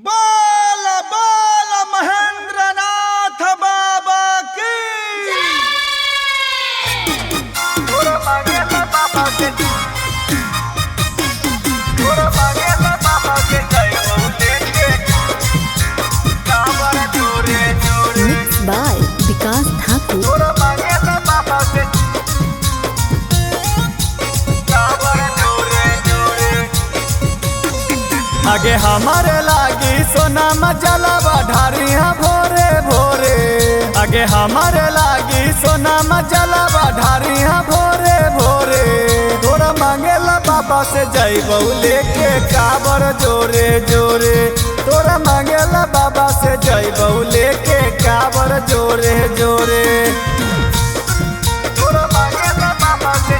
बोल बोल महेंद्रनाथ बाबा की। Mixed by Vikas Thakur. आगे हमारे लागी सोना मजलवा ढारिया भोरे भोरे। आगे हमारे लागी सोना मजलवा ढारिया भोरे भोरे। तोरा मांगेला बाबा से जइबौ लेके काबर जोरे जोरे। तोरा मांगेला बाबा से जइबौ लेके काबर जोरे जोरे। तोरा मांगेला बाबा से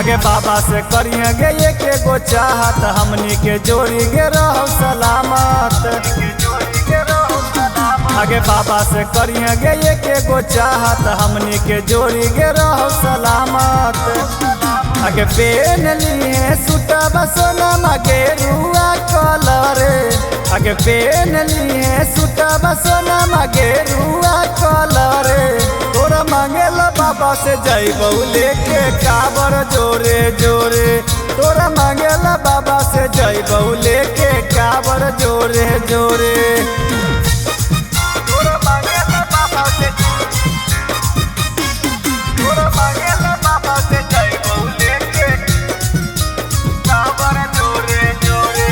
आगे बाबा से करिए गे एक एगो चाहत, हमनी के जोड़ी गे रहो सलामत। आगे बाबा से करिए गे एक एगो चाहत, हमनी के जोड़ी गे रहो सलामत। आगे पेन लिए सुटबा सोना गेरुआ कलर। आगे पेन लिए सुटबा सोना गेरुआ कलर। तोरा मांगेला बाबा से जइबौ लेके काबर जोरे जोरे। तोरा मांगेला बाबा से जइबौ लेके काबर जोरे जोरे। तोरा मांगेला बाबा से जइबौ लेके काबर जोरे जोरे।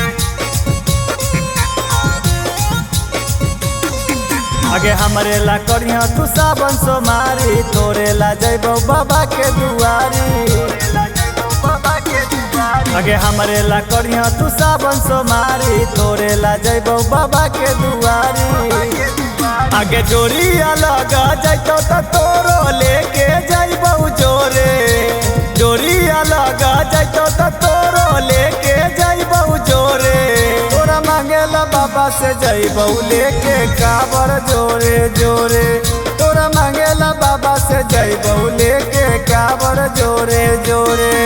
आगे हमरे ला करिया तू सावन सोमारी, तोरे ला जइबौ बाबा के दुआरी। आगे हमरे ला करिया तू सावन सोमारी, तोरे ला जइबौ बाबा के दुआरी। आगे जोरिया लगा जइतो त तोरो लेके जइबौ जोरे। जोरिया लगा जइतो त तोरो लेके जइबौ जोरे। तोरा मांगेला बाबा से जइबौ लेके काबर जोरे जोरे। तोरा मांगेला बाबा से जइबौ लेके काबर जोरे जोरे।